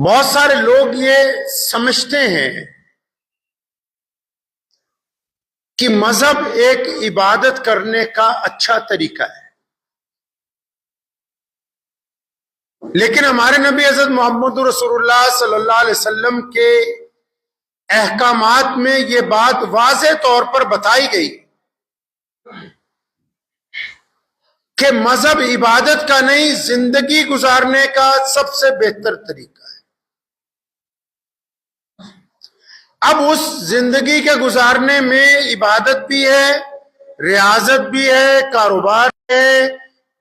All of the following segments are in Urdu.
بہت سارے لوگ یہ سمجھتے ہیں کہ مذہب ایک عبادت کرنے کا اچھا طریقہ ہے، لیکن ہمارے نبی حضرت محمد رسول اللہ صلی اللہ علیہ وسلم کے احکامات میں یہ بات واضح طور پر بتائی گئی کہ مذہب عبادت کا نہیں، زندگی گزارنے کا سب سے بہتر طریقہ ہے۔ اب اس زندگی کے گزارنے میں عبادت بھی ہے، ریاضت بھی ہے، کاروبار ہے،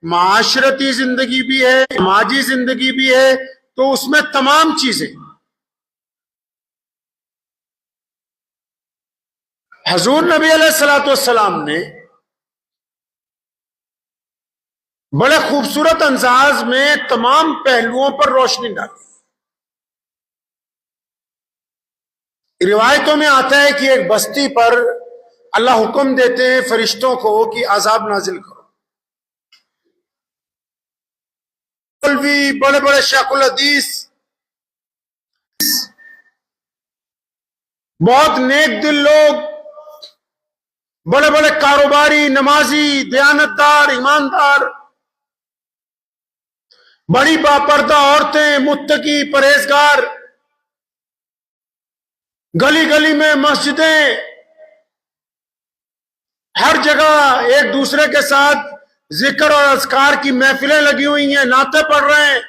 معاشرتی زندگی بھی ہے، سماجی زندگی بھی ہے، تو اس میں تمام چیزیں حضور نبی علیہ الصلوۃ والسلام نے بڑے خوبصورت انداز میں تمام پہلوؤں پر روشنی ڈالی۔ روایتوں میں آتا ہے کہ ایک بستی پر اللہ حکم دیتے ہیں فرشتوں کو کہ عذاب نازل کرو۔ بڑے بڑے شیخ الحدیث، بہت نیک دل لوگ، بڑے بڑے کاروباری، نمازی، دیانتدار، ایماندار، بڑی باپردہ عورتیں، متقی، پرہیزگار، گلی گلی میں مسجدیں، ہر جگہ ایک دوسرے کے ساتھ ذکر اور اذکار کی محفلیں لگی ہوئی ہیں، نعتیں پڑھ رہے ہیں،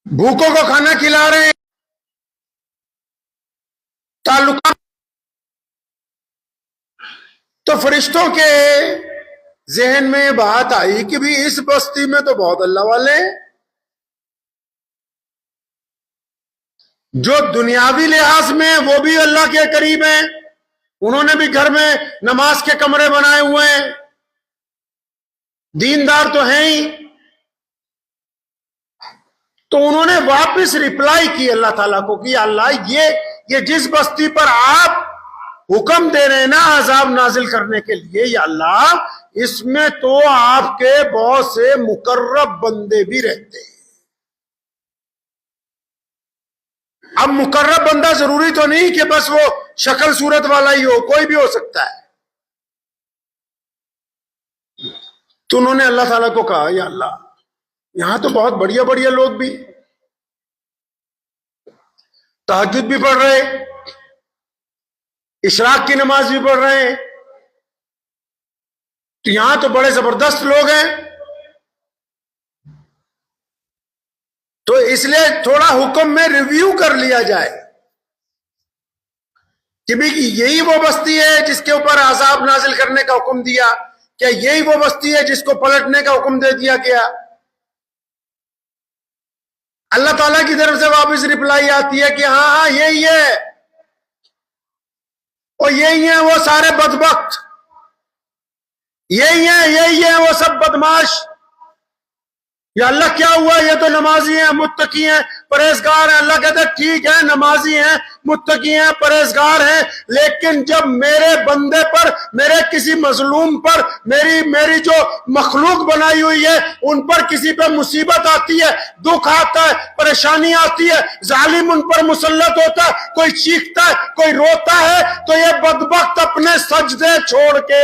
بھوکوں کو کھانا کھلا رہے ہیں، تعلقات۔ تو فرشتوں کے ذہن میں بات آئی کہ بھی اس بستی میں تو بہت اللہ والے ہیں، جو دنیاوی لحاظ میں وہ بھی اللہ کے قریب ہیں، انہوں نے بھی گھر میں نماز کے کمرے بنائے ہوئے ہیں، دیندار تو ہیں ہی۔ تو انہوں نے واپس ریپلائی کی اللہ تعالیٰ کو کہ اللہ یہ جس بستی پر آپ حکم دے رہے ہیں نا عذاب نازل کرنے کے لیے، یا اللہ اس میں تو آپ کے بہت سے مقرب بندے بھی رہتے ہیں۔ اب مقرب بندہ ضروری تو نہیں کہ بس وہ شکل صورت والا ہی ہو، کوئی بھی ہو سکتا ہے۔ تو انہوں نے اللہ تعالیٰ کو کہا یا اللہ یہاں تو بہت بڑھیا بڑھیا لوگ بھی تہجد بھی پڑھ رہے، اشراق کی نماز بھی پڑھ رہے ہیں، تو یہاں تو بڑے زبردست لوگ ہیں، تو اس لیے تھوڑا حکم میں ریویو کر لیا جائے کہ بھی یہی وہ بستی ہے جس کے اوپر عذاب نازل کرنے کا حکم دیا، کیا یہی وہ بستی ہے جس کو پلٹنے کا حکم دے دیا گیا؟ اللہ تعالیٰ کی طرف سے واپس رپلائی آتی ہے کہ ہاں یہی ہے، اور یہی ہیں وہ سارے بدبخت، یہی ہیں وہ سب بدماش۔ یا اللہ کیا ہوا؟ یہ تو نمازی ہیں، متقی ہیں، پرہیزگار ہیں۔ اللہ کہتے ہیں ٹھیک ہے، نمازی ہیں، متقی ہیں، پرہیزگار ہیں، لیکن جب میرے بندے پر، میرے کسی مظلوم پر، میری جو مخلوق بنائی ہوئی ہے ان پر کسی پہ مصیبت آتی ہے، دکھ آتا ہے، پریشانی آتی ہے، ظالم ان پر مسلط ہوتا ہے، کوئی چیختا ہے، کوئی روتا ہے، تو یہ بدبخت اپنے سجدے چھوڑ کے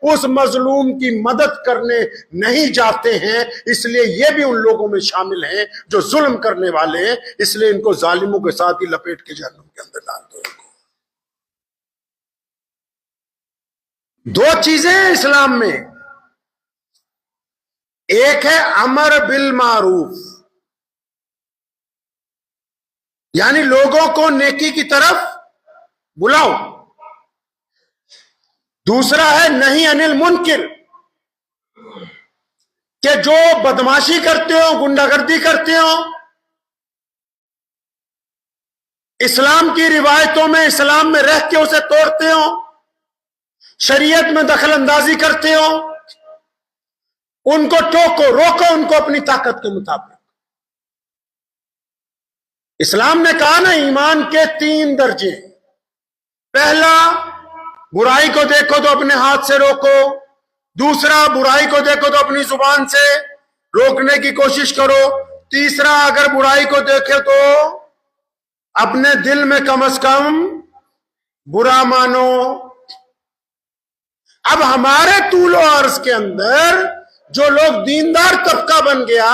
اس مظلوم کی مدد کرنے نہیں جاتے ہیں۔ اس لیے یہ بھی ان لوگوں میں شامل ہیں جو ظلم کرنے والے ہیں، اس لیے ان کو ظالموں کے ساتھ ہی لپیٹ کے جہنم کے اندر ڈال دو۔ دو چیزیں ہیں اسلام میں، ایک ہے امر بالمعروف، یعنی لوگوں کو نیکی کی طرف بلاؤ، دوسرا ہے نہی عن المنکر، کہ جو بدماشی کرتے ہو، گنڈا گردی کرتے ہو، اسلام کی روایتوں میں، اسلام میں رہ کے اسے توڑتے ہو، شریعت میں دخل اندازی کرتے ہو، ان کو ٹوکو، روکو ان کو اپنی طاقت کے مطابق۔ اسلام نے کہا نا ایمان کے 3 درجے، پہلا برائی کو دیکھو تو اپنے ہاتھ سے روکو، دوسرا برائی کو دیکھو تو اپنی زبان سے، روکنے کی کوشش کرو. تیسرا، اگر برائی کو دیکھے تو اپنے دل میں کم از کم برا مانو. اب ہمارے طول و عرض کے اندر جو لوگ دیندار طبقہ بن گیا،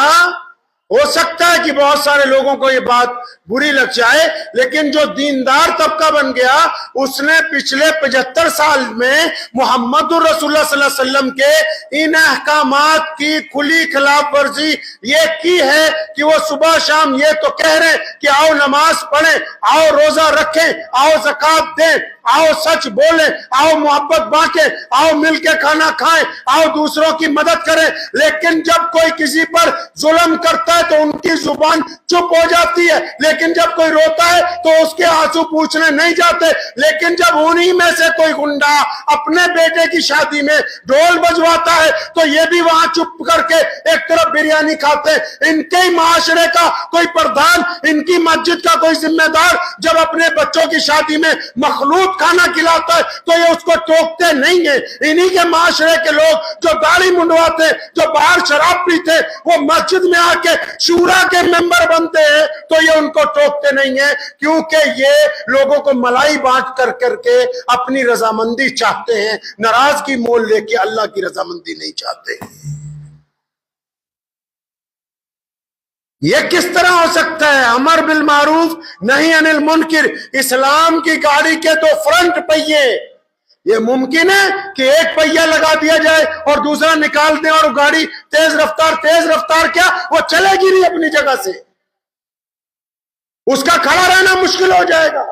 ہو سکتا ہے کہ بہت سارے لوگوں کو یہ بات بری لگ جائے، لیکن جو دیندار طبقہ بن گیا اس نے پچھلے 75 سال میں محمد الرسول اللہ صلی اللہ علیہ وسلم کے ان احکامات کی کھلی خلاف ورزی یہ کی ہے کہ وہ صبح شام یہ تو کہہ رہے کہ آؤ نماز پڑھیں، آؤ روزہ رکھیں، آؤ زکوٰۃ دیں، آؤ سچ بولیں، آؤ محبت بانٹیں، آؤ مل کے کھانا کھائیں، آؤ دوسروں کی مدد کریں. لیکن جب کوئی کسی پر ظلم کرتا ہے تو ان کی زبان چپ ہو جاتی ہے، لیکن جب کوئی روتا ہے تو اس کے آنسو پوچھنے نہیں جاتے. لیکن جب انہی میں سے کوئی گنڈا اپنے بیٹے کی شادی میں ڈھول بجواتا ہے تو یہ بھی وہاں چپ کر کے ایک طرف بریانی کھاتے ہیں. ان کے معاشرے کا کوئی پردھان، ان کی مسجد کا کوئی ذمہ دار جب اپنے بچوں کی شادی میں مخلوط کھانا کھلاتا ہے تو یہ اس کو ٹوکتے نہیں ہیں. انہی کے معاشرے کے لوگ جو داڑھی منڈواتے، جو باہر شراب پیتے، وہ مسجد میں آ کے شورا کے ممبر بنتے ہیں تو یہ ان کو ٹوکتے نہیں ہیں، کیونکہ یہ لوگوں کو ملائی بانٹ کر کر کے اپنی رضامندی چاہتے ہیں، ناراضگی مول لے کے اللہ کی رضامندی نہیں چاہتے. یہ کس طرح ہو سکتا ہے؟ امر بالمعروف نہی عن المنکر، اسلام کی گاڑی کے دو فرنٹ پہیے. یہ ممکن ہے کہ ایک پہیہ لگا دیا جائے اور دوسرا نکال دیں اور گاڑی تیز رفتار کیا وہ چلے گی نہیں اپنی جگہ سے، اس کا کھڑا رہنا مشکل ہو جائے گا.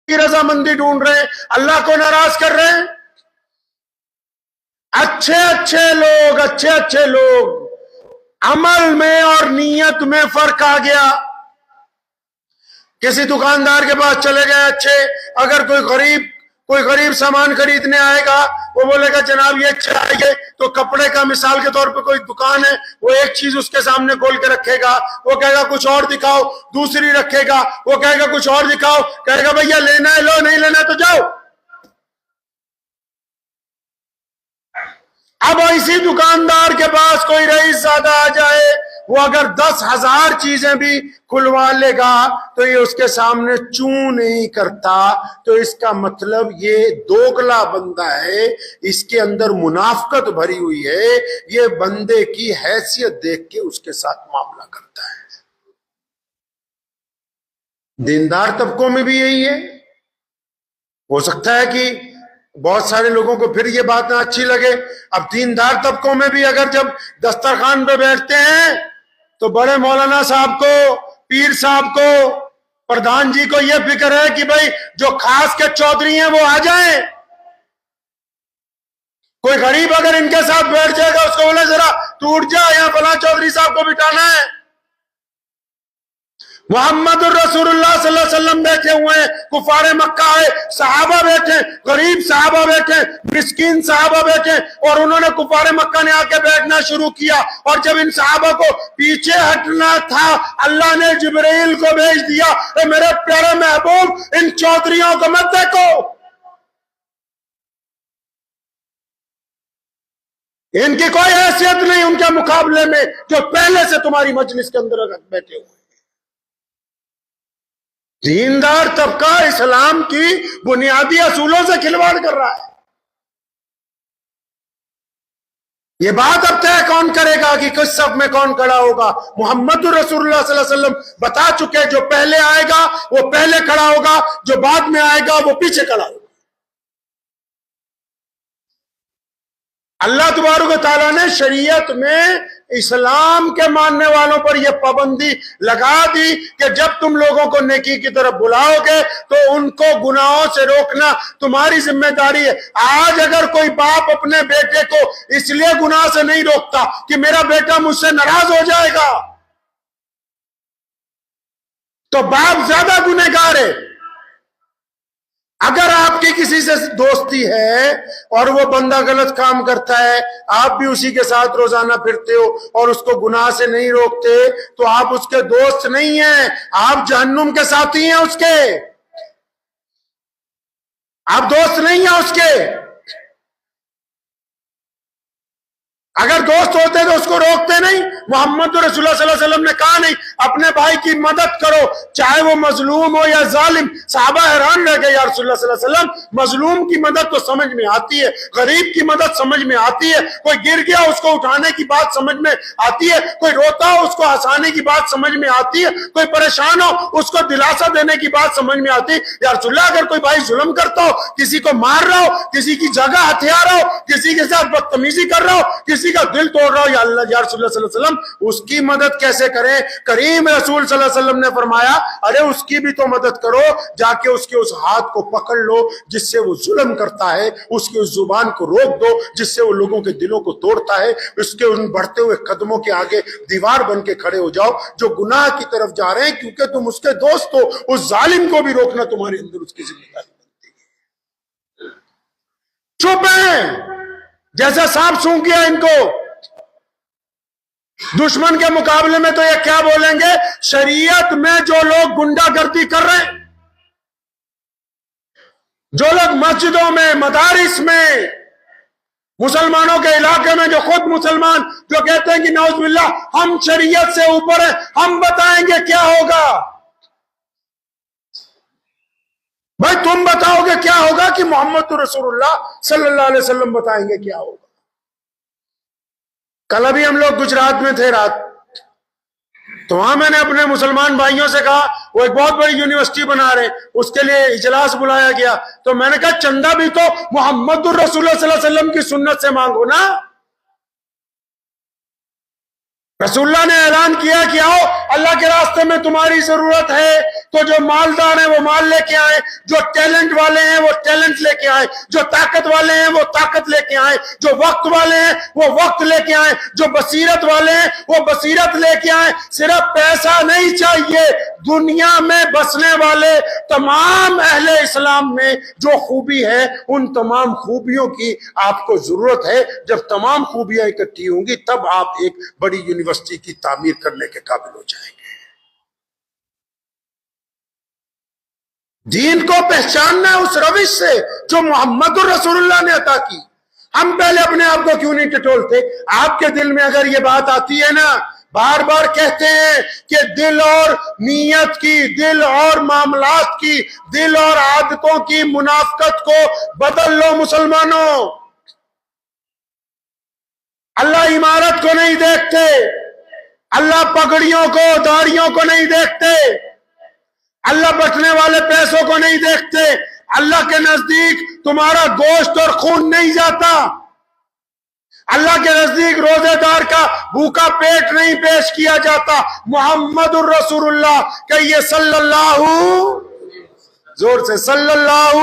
رضامندی ڈھونڈ رہے ہیں، اللہ کو ناراض کر رہے ہیں. اچھے لوگ عمل میں اور نیت میں فرق آ گیا. کسی دکاندار کے پاس چلے گئے اچھے، اگر کوئی غریب سامان خریدنے آئے گا وہ بولے گا جناب یہ چاہیے، تو کپڑے کا مثال کے طور پہ کوئی دکان ہے، وہ ایک چیز اس کے سامنے کھول کے رکھے گا، وہ کہے گا کچھ اور دکھاؤ، دوسری رکھے گا، وہ کہے گا کچھ اور دکھاؤ، کہے گا بھیا لینا ہے لو، نہیں لینا ہے تو جاؤ. اب اسی دکاندار کے پاس کوئی رئیس زیادہ آ جائے، وہ اگر 10,000 چیزیں بھی کھلوا لے گا تو یہ اس کے سامنے چوں نہیں کرتا. تو اس کا مطلب یہ دوگلا بندہ ہے، اس کے اندر منافقت بھری ہوئی ہے، یہ بندے کی حیثیت دیکھ کے اس کے ساتھ معاملہ کرتا ہے. دیندار طبقوں میں بھی یہی ہے. ہو سکتا ہے کہ بہت سارے لوگوں کو پھر یہ بات نہ اچھی لگے. اب دیندار طبقوں میں بھی اگر جب دسترخوان پہ بیٹھتے ہیں تو بڑے مولانا صاحب کو، پیر صاحب کو، پردھان جی کو یہ فکر ہے کہ بھئی جو خاص کے چودھری ہیں وہ آ جائیں. کوئی غریب اگر ان کے ساتھ بیٹھ جائے گا اس کو بولے ذرا تو اٹھ جا، یہاں فلاں چودھری صاحب کو بٹھانا ہے. محمد الرسول اللہ صلی اللہ علیہ وسلم بیٹھے ہوئے ہیں، کفار مکہ آئے، صحابہ بیٹھے، غریب صحابہ بیٹھے، مسکین صحابہ بیٹھے، اور انہوں نے کفار مکہ نے آ کے بیٹھنا شروع کیا. اور جب ان صحابہ کو پیچھے ہٹنا تھا اللہ نے جبرائیل کو بھیج دیا، اے میرے پیارے محبوب ان چودھریوں کو مت دیکھو، ان کی کوئی حیثیت نہیں ان کے مقابلے میں جو پہلے سے تمہاری مجلس کے اندر بیٹھے ہوئے. دیندار طبقہ اسلام کی بنیادی اصولوں سے کھلواڑ کر رہا ہے. یہ بات اب طے کون کرے گا کہ کس صف میں کون کھڑا ہوگا؟ محمد رسول اللہ صلی اللہ علیہ وسلم بتا چکے، جو پہلے آئے گا وہ پہلے کھڑا ہوگا، جو بعد میں آئے گا وہ پیچھے کھڑا ہوگا. اللہ تبارک و تعالیٰ نے شریعت میں اسلام کے ماننے والوں پر یہ پابندی لگا دی کہ جب تم لوگوں کو نیکی کی طرف بلاؤ گے تو ان کو گناہوں سے روکنا تمہاری ذمہ داری ہے. آج اگر کوئی باپ اپنے بیٹے کو اس لیے گناہ سے نہیں روکتا کہ میرا بیٹا مجھ سے ناراض ہو جائے گا تو باپ زیادہ گنہگار ہے. اگر آپ کی کسی سے دوستی ہے اور وہ بندہ غلط کام کرتا ہے، آپ بھی اسی کے ساتھ روزانہ پھرتے ہو اور اس کو گناہ سے نہیں روکتے تو آپ اس کے دوست نہیں ہیں، آپ جہنم کے ساتھی ہیں اس کے، آپ دوست نہیں ہیں اس کے. اگر دوست ہوتے تو اس کو روکتے نہیں؟ محمد رسول اللہ صلی اللہ علیہ وسلم نے کہا نہیں اپنے بھائی کی مدد کرو چاہے وہ مظلوم ہو یا ظالم؟ صحابہ حیران رہ گئے، یا رسول اللہ صلی اللہ علیہ وسلم مظلوم کی مدد تو سمجھ میں آتی ہے، غریب کی مدد سمجھ میں آتی ہے، کوئی گر گیا اس کو اٹھانے کی بات سمجھ میں آتی ہے، کوئی روتا ہو اس کو ہنسانے کی بات سمجھ میں آتی ہے، کوئی پریشان ہو اس کو دلاسا دینے کی بات سمجھ میں آتی ہے۔ یا رسول اللہ اگر کوئی بھائی ظلم کرتا ہو، کسی کو مار رہا ہو، کسی کی جگہ ہتھیار ہو، کسی کے ساتھ بدتمیزی کر رہا ہو، کسی کا دل توڑ رہا ہو، یا اللہ یا رسول اللہ صلی اللہ علیہ وسلم اس کی مدد کیسے کریں؟ کریم رسول صلی اللہ علیہ وسلم نے فرمایا ارے اس کی بھی تو مدد کرو، جا کے اس کے اس ہاتھ کو پکڑ لو جس سے وہ ظلم کرتا ہے، اس کی اس زبان کو روک دو جس سے وہ لوگوں کے دلوں کو توڑتا ہے، اس کے ان بڑھتے ہوئے قدموں کے آگے دیوار بن کے کھڑے ہو جاؤ جو گناہ کی طرف جا رہے ہیں، کیونکہ تم اس کے دوست ہو، اس ظالم کو بھی روکنا تمہارے اندر اس کی ذمہ داری بنتی ہے۔ چپ ہیں جیسا سانپ سونگھ گیا ان کو، دشمن کے مقابلے میں تو یہ کیا بولیں گے؟ شریعت میں جو لوگ گنڈا گردی کر رہے ہیں، جو لوگ مسجدوں میں مدارس میں مسلمانوں کے علاقے میں جو خود مسلمان جو کہتے ہیں کہ نعوذ باللہ ہم شریعت سے اوپر ہیں، ہم بتائیں گے کیا ہوگا۔ بھائی تم بتاؤ گے کیا ہوگا کہ محمد رسول اللہ صلی اللہ علیہ وسلم بتائیں گے کیا ہوگا؟ کل ابھی ہم لوگ گجرات میں تھے رات، تو وہاں میں نے اپنے مسلمان بھائیوں سے کہا وہ ایک بہت بڑی یونیورسٹی بنا رہے، اس کے لیے اجلاس بلایا گیا، تو میں نے کہا چندہ بھی تو محمد الرسول اللہ صلی اللہ علیہ وسلم کی سنت سے مانگو نا۔ رسول اللہ نے اعلان کیا کہ آؤ اللہ کے راستے میں تمہاری ضرورت ہے تو جو مالدار ہیں وہ مال لے کے آئے، جو ٹیلنٹ والے ہیں وہ ٹیلنٹ لے کے آئے، جو طاقت والے ہیں وہ طاقت لے کے آئے، جو وقت والے ہیں وہ وقت لے کے آئے، جو بصیرت والے ہیں وہ بصیرت لے کے آئے۔ صرف پیسہ نہیں چاہیے، دنیا میں بسنے والے تمام اہل اسلام میں جو خوبی ہے ان تمام خوبیوں کی آپ کو ضرورت ہے۔ جب تمام خوبیاں اکٹھی ہوں گی تب آپ ایک بڑی یونیورسٹی کی تعمیر کرنے کے قابل ہو جائیں گے۔ دین کو پہچاننا ہے اس روش سے جو محمد الرسول اللہ نے عطا کی۔ ہم پہلے اپنے آپ کو کیوں نہیں ٹٹولتے؟ آپ کے دل میں اگر یہ بات آتی ہے نا، بار بار کہتے ہیں کہ دل اور نیت کی، دل اور معاملات کی، دل اور عادتوں کی منافقت کو بدل لو مسلمانوں۔ اللہ عمارت کو نہیں دیکھتے، اللہ پگڑیوں کو داڑیوں کو نہیں دیکھتے، اللہ بٹنے والے پیسوں کو نہیں دیکھتے، اللہ کے نزدیک تمہارا گوشت اور خون نہیں جاتا، اللہ کے نزدیک روزے دار کا بھوکا پیٹ نہیں پیش کیا جاتا۔ محمد الرسول اللہ کہیے صلی اللہ، زور سے صلی اللہ،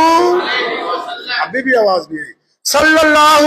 ابھی بھی آواز نہیں آئی، صلی اللہ،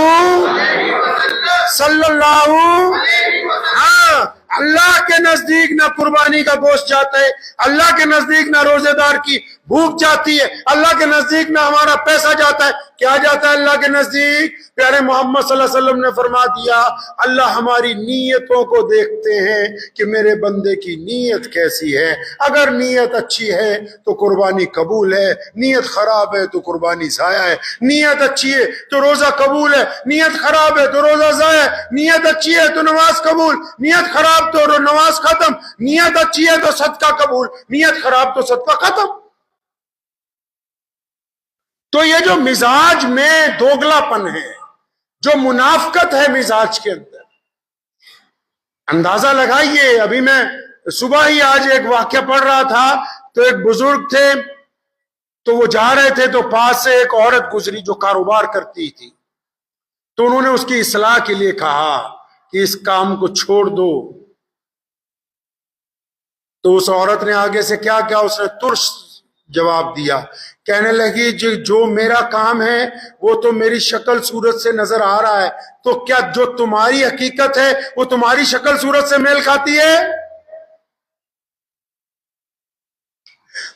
ہاں اللہ کے نزدیک نہ قربانی کا گوشت جاتا ہے، اللہ کے نزدیک نہ روزے دار کی بھوک جاتی ہے، اللہ کے نزدیک نہ ہمارا پیسہ جاتا ہے۔ کیا جاتا ہے اللہ کے نزدیک؟ پیارے محمد صلی اللہ علیہ وسلم نے فرما دیا اللہ ہماری نیتوں کو دیکھتے ہیں کہ میرے بندے کی نیت کیسی ہے، اگر نیت اچھی ہے تو قربانی قبول ہے، نیت خراب ہے تو قربانی ضائع ہے، نیت اچھی ہے تو روزہ قبول ہے، نیت خراب ہے تو روزہ ضائع ہے، نیت اچھی ہے تو نماز قبول، نیت خراب تو نماز ختم، نیت اچھی ہے تو صدقہ قبول، نیت خراب تو صدقہ ختم۔ تو یہ جو مزاج میں دوگلا پن ہے، جو منافقت ہے مزاج کے اندر، اندازہ لگائیے۔ ابھی میں صبح ہی آج ایک واقعہ پڑھ رہا تھا، تو ایک بزرگ تھے، تو وہ جا رہے تھے تو پاس سے ایک عورت گزری جو کاروبار کرتی تھی، تو انہوں نے اس کی اصلاح کے لیے کہا کہ اس کام کو چھوڑ دو۔ تو اس عورت نے آگے سے کیا کیا، اس نے ترس جواب دیا، کہنے لگی جو میرا کام ہے وہ تو میری شکل صورت سے نظر آ رہا ہے، تو کیا جو تمہاری حقیقت ہے وہ تمہاری شکل صورت سے میل کھاتی ہے؟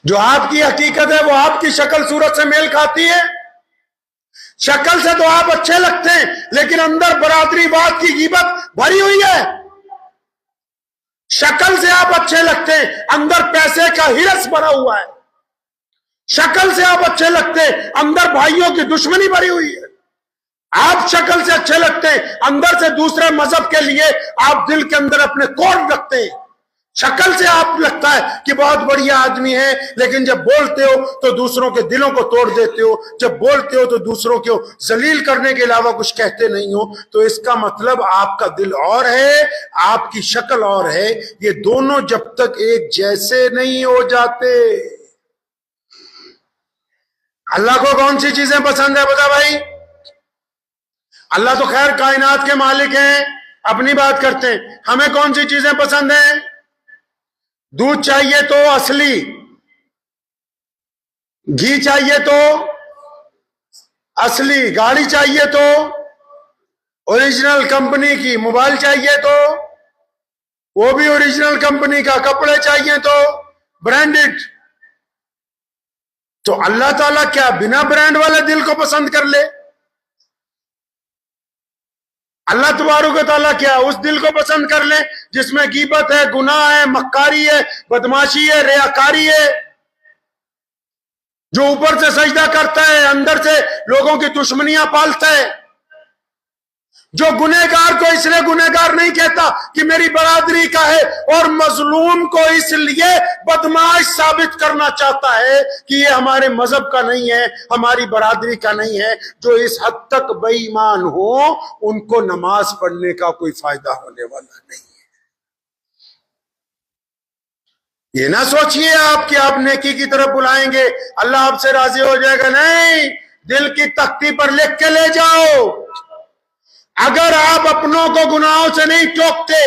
جو آپ کی حقیقت ہے وہ آپ کی شکل صورت سے میل کھاتی ہے؟ شکل سے تو آپ اچھے لگتے ہیں لیکن اندر برادری بات کی غیبت بھری ہوئی ہے۔ شکل سے آپ اچھے لگتے ہیں، اندر پیسے کا ہرس بھرا ہوا ہے۔ شکل سے آپ اچھے لگتے ہیں، اندر بھائیوں کی دشمنی بھری ہوئی ہے۔ آپ شکل سے اچھے لگتے ہیں، اندر سے دوسرے مذہب کے لیے آپ دل کے اندر اپنے کوڈ رکھتے ہیں. شکل سے آپ لگتا ہے کہ بہت بڑھیا آدمی ہے، لیکن جب بولتے ہو تو دوسروں کے دلوں کو توڑ دیتے ہو، جب بولتے ہو تو دوسروں کو ذلیل کرنے کے علاوہ کچھ کہتے نہیں ہو. تو اس کا مطلب آپ کا دل اور ہے، آپ کی شکل اور ہے. یہ دونوں جب تک ایک جیسے نہیں ہو جاتے. اللہ کو کون سی چیزیں پسند ہے بتا بھائی؟ اللہ تو خیر کائنات کے مالک ہیں، اپنی بات کرتے ہیں. ہمیں کون سی چیزیں پسند ہیں؟ دودھ چاہیے تو اصلی، گھی چاہیے تو اصلی، گاڑی چاہیے تو اوریجنل کمپنی کی، موبائل چاہیے تو وہ بھی اوریجنل کمپنی کا، کپڑے چاہیے تو برانڈڈ. تو اللہ تعالیٰ کیا بنا برانڈ والے دل کو پسند کر لے؟ اللہ تبارک و تعالیٰ کیا اس دل کو پسند کر لے جس میں غیبت ہے، گناہ ہے، مکاری ہے، بدماشی ہے، ریاکاری ہے، جو اوپر سے سجدہ کرتا ہے اندر سے لوگوں کی دشمنیاں پالتا ہے، جو گنہگار کو اس لیے گنہگار نہیں کہتا کہ میری برادری کا ہے، اور مظلوم کو اس لیے بدماش ثابت کرنا چاہتا ہے کہ یہ ہمارے مذہب کا نہیں ہے، ہماری برادری کا نہیں ہے. جو اس حد تک بے ایمان ہو ان کو نماز پڑھنے کا کوئی فائدہ ہونے والا نہیں ہے. یہ نہ سوچئے آپ کہ آپ نیکی کی طرف بلائیں گے اللہ آپ سے راضی ہو جائے گا. نہیں، دل کی تختی پر لکھ کے لے جاؤ. اگر آپ اپنوں کو گناہوں سے نہیں ٹوکتے،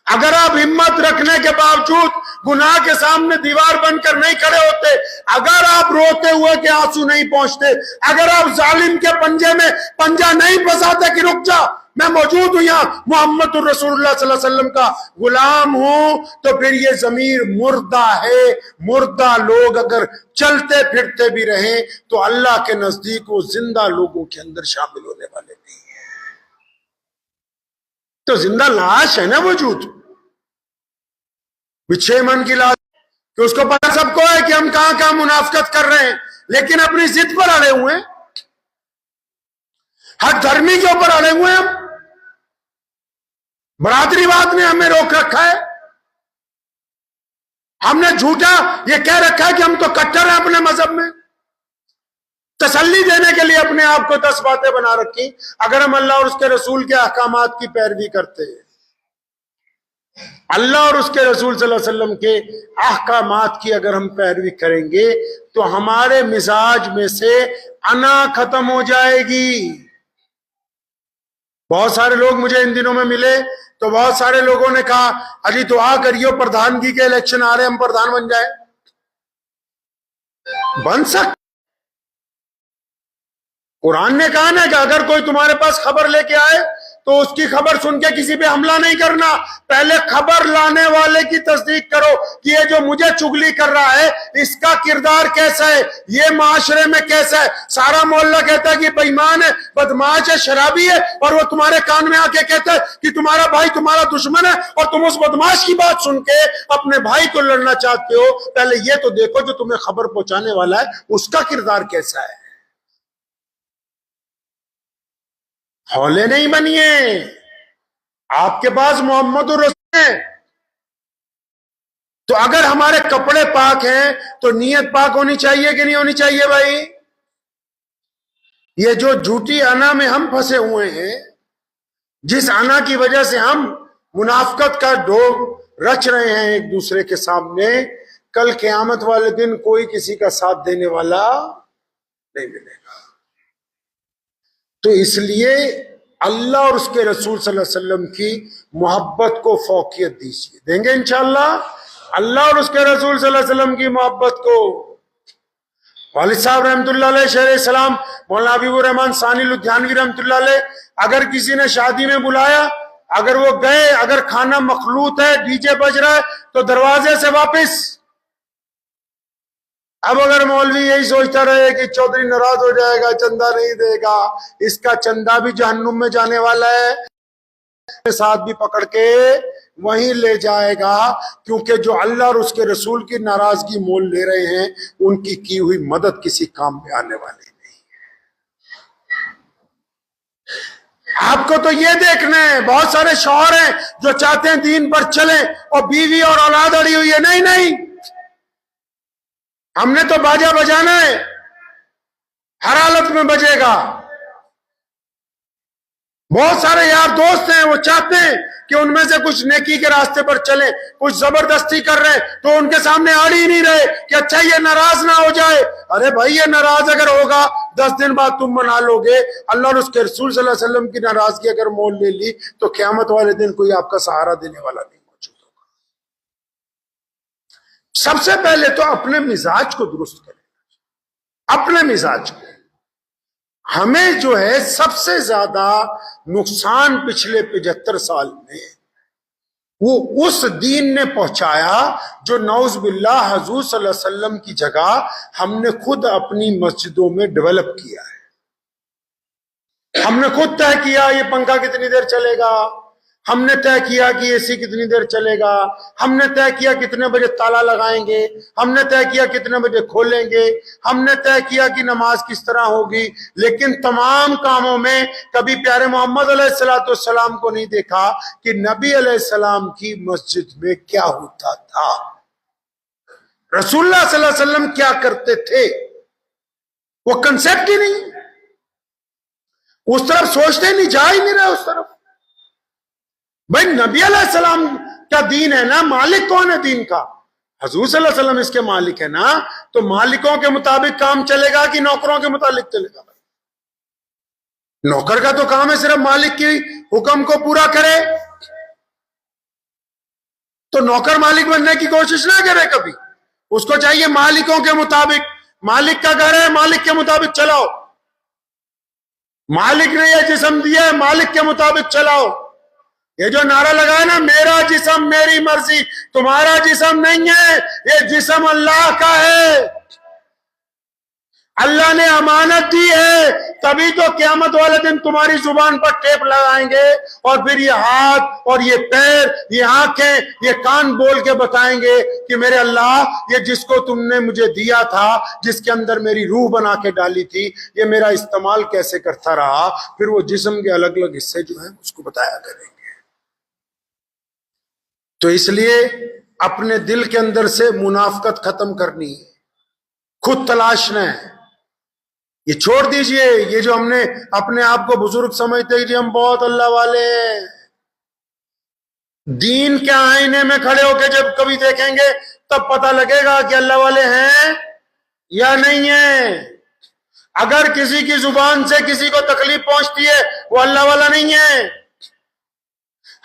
اگر آپ ہمت رکھنے کے باوجود گناہ کے سامنے دیوار بن کر نہیں کھڑے ہوتے، اگر آپ روتے ہوئے کہ آنسو نہیں پہنچتے، اگر آپ ظالم کے پنجے میں پنجہ نہیں پھنساتے کہ رک جا میں موجود ہوں یہاں، محمد الرسول اللہ صلی اللہ علیہ وسلم کا غلام ہوں، تو پھر یہ ضمیر مردہ ہے. مردہ لوگ اگر چلتے پھرتے بھی رہیں تو اللہ کے نزدیک وہ زندہ لوگوں کے اندر شامل ہونے والے نہیں ہیں. تو زندہ لاش ہے نا وجود، بچھے من کی لاش، کہ اس کو پتا سب کو ہے کہ ہم کہاں کہاں منافقت کر رہے ہیں، لیکن اپنی ضد پر اڑے ہوئے ہیں، حق دھرمی کے اوپر اڑے ہوئے ہیں. ہم برادری واد نے ہمیں روک رکھا ہے، ہم نے جھوٹا یہ کہہ رکھا ہے کہ ہم تو کٹر ہیں اپنے مذہب میں، تسلی دینے کے لیے اپنے آپ کو 10 باتیں بنا رکھی. اگر ہم اللہ اور اس کے رسول کے احکامات کی پیروی کرتے ہیں، اللہ اور اس کے رسول صلی اللہ علیہ وسلم کے احکامات کی اگر ہم پیروی کریں گے تو ہمارے مزاج میں سے انا ختم ہو جائے گی. بہت سارے لوگ مجھے ان دنوں میں ملے تو بہت سارے لوگوں نے کہا اجی دعا کریو پردھانگی کے الیکشن آ رہے ہم پردھان بن جائے. بن سکتے، قرآن نے کہا نا کہ اگر کوئی تمہارے پاس خبر لے کے آئے تو اس کی خبر سن کے کسی پہ حملہ نہیں کرنا، پہلے خبر لانے والے کی تصدیق کرو کہ یہ جو مجھے چگلی کر رہا ہے اس کا کردار کیسا ہے، یہ معاشرے میں کیسا ہے. سارا محلہ کہتا ہے کہ بے ایمان ہے، بدمعاش ہے، شرابی ہے، اور وہ تمہارے کان میں آ کے کہتا ہے کہ تمہارا بھائی تمہارا دشمن ہے، اور تم اس بدمعاش کی بات سن کے اپنے بھائی کو لڑنا چاہتے ہو. پہلے یہ تو دیکھو جو تمہیں خبر پہنچانے والا ہے اس کا کردار کیسا ہے. ہولے نہیں بنیے، آپ کے پاس محمد الرسول ہے. تو اگر ہمارے کپڑے پاک ہیں تو نیت پاک ہونی چاہیے کہ نہیں ہونی چاہیے بھائی؟ یہ جو جھوٹی انا میں ہم پھنسے ہوئے ہیں، جس انا کی وجہ سے ہم منافقت کا ڈھوگ رچ رہے ہیں ایک دوسرے کے سامنے، کل قیامت والے دن کوئی کسی کا ساتھ دینے والا نہیں ملے گا. تو اس لیے اللہ اور اس کے رسول صلی اللہ علیہ وسلم کی محبت کو فوقیت دیجیے. دیں گے انشاءاللہ اللہ اور اس کے رسول صلی اللہ علیہ وسلم کی محبت کو. والد صاحب رحمت اللہ علیہ شیخ الاسلام مولانا حبیب الرحمن ثانی لدھیانوی رحمت اللہ علیہ، اگر کسی نے شادی میں بلایا، اگر وہ گئے، اگر کھانا مخلوط ہے، ڈی جے بج رہا ہے، تو دروازے سے واپس. اب اگر مولوی یہی سوچتا رہے کہ چودھری ناراض ہو جائے گا، چندہ نہیں دے گا، اس کا چندہ بھی جہنم میں جانے والا ہے، ساتھ بھی پکڑ کے وہیں لے جائے گا، کیونکہ جو اللہ اور اس کے رسول کی ناراضگی مول لے رہے ہیں ان کی ہوئی مدد کسی کام میں آنے والی نہیں ہے. آپ کو تو یہ دیکھنا ہے، بہت سارے شوہر ہیں جو چاہتے ہیں دین پر چلیں اور بیوی اور اولاد اڑی ہوئی ہے، نہیں نہیں، ہم نے تو باجا بجانا ہے، ہر حالت میں بجے گا۔ بہت سارے یار دوست ہیں وہ چاہتے ہیں کہ ان میں سے کچھ نیکی کے راستے پر چلیں، کچھ زبردستی کر رہے تو ان کے سامنے آڑ ہی نہیں رہے کہ اچھا یہ ناراض نہ ہو جائے۔ ارے بھائی یہ ناراض اگر ہوگا 10 دن بعد تم منا لو گے، اللہ اور اس کے رسول صلی اللہ علیہ وسلم کی ناراضگی اگر مول لے لی تو قیامت والے دن کوئی آپ کا سہارا دینے والا نہیں موجود ہوگا۔ سب سے پہلے تو اپنے مزاج کو درست کریں، اپنے مزاج کو۔ ہمیں جو ہے سب سے زیادہ نقصان پچھلے 75 سال میں وہ اس دین نے پہنچایا جو نعوذ باللہ حضور صلی اللہ علیہ وسلم کی جگہ ہم نے خود اپنی مسجدوں میں ڈیولپ کیا ہے۔ ہم نے خود طے کیا یہ پنکھا کتنی دیر چلے گا، ہم نے طے کیا کہ اے سی کتنی دیر چلے گا، ہم نے طے کیا کتنے بجے تالا لگائیں گے، ہم نے طے کیا کتنے بجے کھولیں گے، ہم نے طے کیا کہ نماز کس طرح ہوگی۔ لیکن تمام کاموں میں کبھی پیارے محمد علیہ السلام کو نہیں دیکھا کہ نبی علیہ السلام کی مسجد میں کیا ہوتا تھا، رسول اللہ صلی اللہ علیہ وسلم کیا کرتے تھے۔ وہ کنسیپٹ ہی نہیں، اس طرف سوچتے نہیں، جا ہی نہیں رہے اس طرف۔ بھائی نبی علیہ السلام کا دین ہے نا، مالک کون ہے دین کا؟ حضور صلی اللہ علیہ وسلم اس کے مالک ہے نا، تو مالکوں کے مطابق کام چلے گا کہ نوکروں کے مطابق چلے گا؟ نوکر کا تو کام ہے صرف مالک کی حکم کو پورا کرے، تو نوکر مالک بننے کی کوشش نہ کرے کبھی، اس کو چاہیے مالکوں کے مطابق، مالک کا گھر ہے مالک کے مطابق چلاؤ، مالک نے یہ جسم دیا ہے مالک کے مطابق چلاؤ۔ یہ جو نعرہ لگا نا میرا جسم میری مرضی، تمہارا جسم نہیں ہے، یہ جسم اللہ کا ہے، اللہ نے امانت دی ہے، تبھی تو قیامت والے دن تمہاری زبان پر ٹیپ لگائیں گے اور پھر یہ ہاتھ اور یہ پیر، یہ آنکھیں، یہ کان بول کے بتائیں گے کہ میرے اللہ یہ جس کو تم نے مجھے دیا تھا، جس کے اندر میری روح بنا کے ڈالی تھی، یہ میرا استعمال کیسے کرتا رہا۔ پھر وہ جسم کے الگ الگ حصے جو ہیں اس کو بتایا کریں گے۔ تو اس لیے اپنے دل کے اندر سے منافقت ختم کرنی ہے، خود تلاشنا ہے۔ یہ چھوڑ دیجئے یہ جو ہم نے اپنے آپ کو بزرگ سمجھتے ہیں جی ہم بہت اللہ والے ہیں، دین کے آئینے میں کھڑے ہو کے جب کبھی دیکھیں گے تب پتہ لگے گا کہ اللہ والے ہیں یا نہیں ہیں۔ اگر کسی کی زبان سے کسی کو تکلیف پہنچتی ہے وہ اللہ والا نہیں ہے،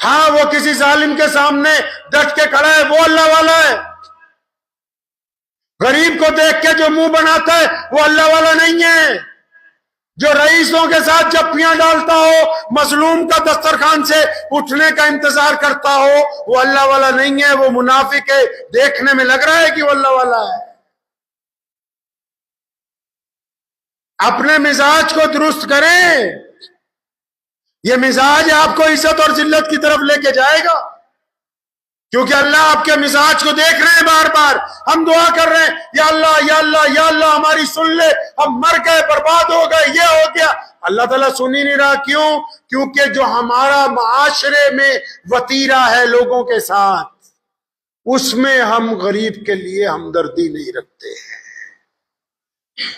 ہاں وہ کسی ظالم کے سامنے ڈٹ کے کھڑا ہے وہ اللہ والا ہے، غریب کو دیکھ کے جو منہ بناتا ہے وہ اللہ والا نہیں ہے، جو رئیسوں کے ساتھ جپیاں ڈالتا ہو، مظلوم کا دسترخوان سے اٹھنے کا انتظار کرتا ہو، وہ اللہ والا نہیں ہے، وہ منافق ہے۔ دیکھنے میں لگ رہا ہے کہ وہ اللہ والا ہے۔ اپنے مزاج کو درست کریں، یہ مزاج آپ کو عزت اور ذلت کی طرف لے کے جائے گا، کیونکہ اللہ آپ کے مزاج کو دیکھ رہے ہیں۔ بار بار ہم دعا کر رہے ہیں یا اللہ یا اللہ یا اللہ ہماری سن لے، ہم مر گئے برباد ہو گئے یہ ہو گیا، اللہ تعالیٰ سن ہی نہیں رہا۔ کیوں؟ کیونکہ جو ہمارا معاشرے میں وتیرہ ہے لوگوں کے ساتھ، اس میں ہم غریب کے لیے ہمدردی نہیں رکھتے ہیں۔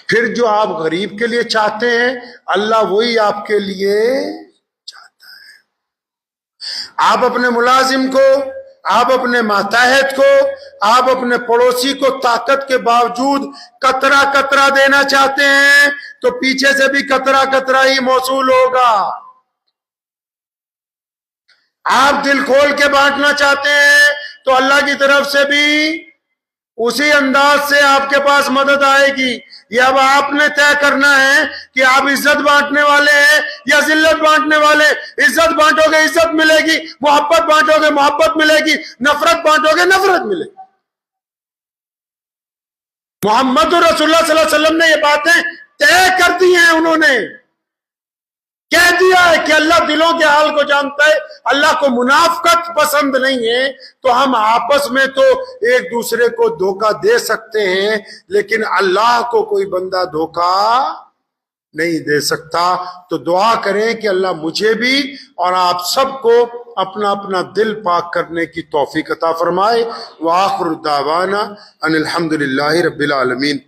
پھر جو آپ غریب کے لیے چاہتے ہیں اللہ وہی آپ کے لیے چاہتا ہے۔ آپ اپنے ملازم کو، آپ اپنے ماتحت کو، آپ اپنے پڑوسی کو طاقت کے باوجود قطرہ قطرہ دینا چاہتے ہیں تو پیچھے سے بھی قطرہ قطرہ ہی موصول ہوگا۔ آپ دل کھول کے بانٹنا چاہتے ہیں تو اللہ کی طرف سے بھی اسی انداز سے آپ کے پاس مدد آئے گی۔ یہ اب آپ نے طے کرنا ہے کہ آپ عزت بانٹنے والے ہیں یا ذلت بانٹنے والے۔ عزت بانٹو گے عزت ملے گی، محبت بانٹو گے محبت ملے گی، نفرت بانٹو گے نفرت ملے گی۔ محمد رسول اللہ صلی اللہ علیہ وسلم نے یہ باتیں طے کر دی ہیں، انہوں نے کہہ دیا ہے کہ اللہ دلوں کے حال کو جانتا ہے، اللہ کو منافقت پسند نہیں ہے۔ تو ہم آپس میں تو ایک دوسرے کو دھوکہ دے سکتے ہیں لیکن اللہ کو کوئی بندہ دھوکہ نہیں دے سکتا، تو دعا کریں کہ اللہ مجھے بھی اور آپ سب کو اپنا اپنا دل پاک کرنے کی توفیق عطا فرمائے۔ وآخر دعوانا ان الحمدللہ رب العالمین۔